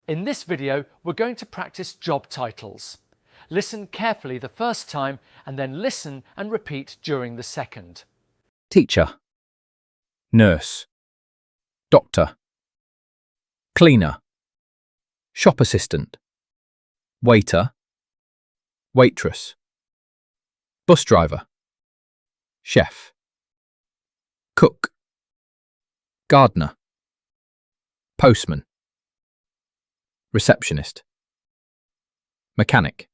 In this video, we're going to practice job titles. Listen carefully the first time and then listen and repeat during the second. Teacher, nurse, doctor, cleaner, shop assistant, waiter, waitress, bus driver, chef, cook, gardener, postman, receptionist, mechanic,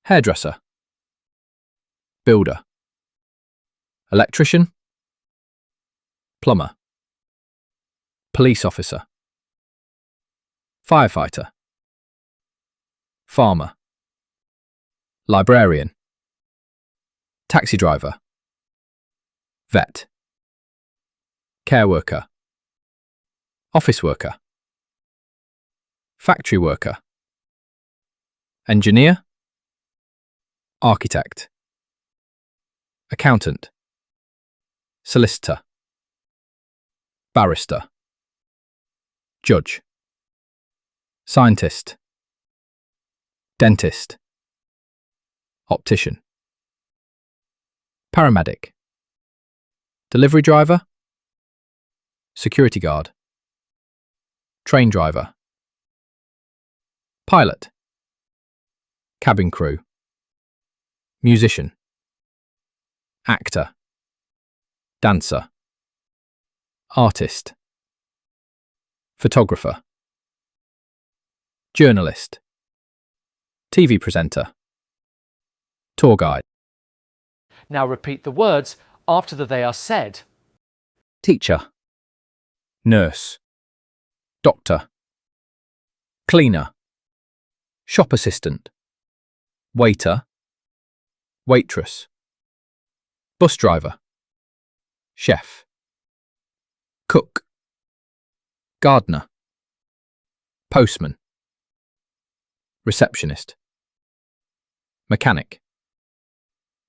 hairdresser, builder, electrician, plumber, police officer, firefighter, farmer, librarian, taxi driver, vet, care worker, office worker, factory worker, engineer, architect, accountant, solicitor, barrister, judge, scientist, dentist, optician, paramedic, delivery driver, security guard, train driver, pilot, cabin crew, musician, actor, dancer, artist, photographer, journalist, TV presenter, tour guide. Now repeat the words after they are said. Teacher, nurse, doctor, cleaner, shop assistant, waiter, waitress, bus driver, chef, cook, gardener, postman, receptionist, mechanic,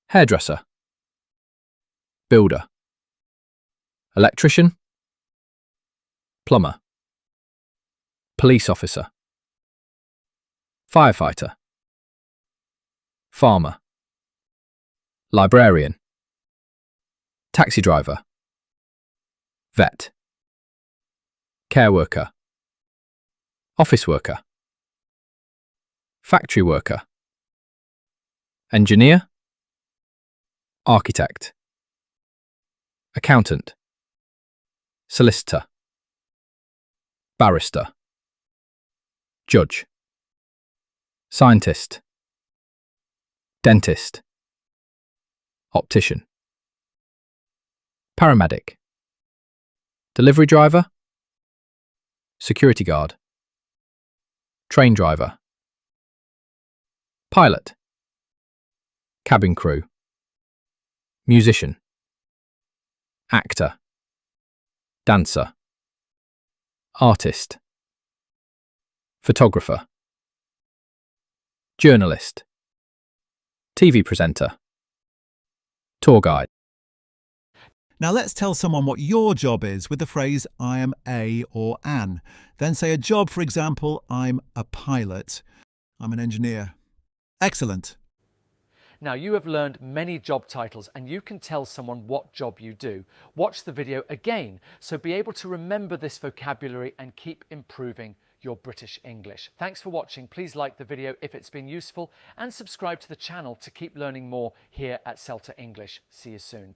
hairdresser, builder, electrician, plumber, police officer, firefighter, farmer, librarian, taxi driver, vet, care worker, office worker, factory worker, engineer, architect, accountant, solicitor, barrister, judge, scientist, dentist, optician, paramedic, delivery driver, security guard, train driver, pilot, cabin crew, musician, actor, dancer, artist, photographer, journalist, TV presenter, tour guide. Now let's tell someone what your job is with the phrase I am a or an. Then say a job, for example, I'm a pilot. I'm an engineer. Excellent. Now you have learned many job titles and you can tell someone what job you do. Watch the video again, so be able to remember this vocabulary and keep improving your British English. Thanks for watching. Please like the video if it's been useful and subscribe to the channel to keep learning more here at CELTA English. See you soon.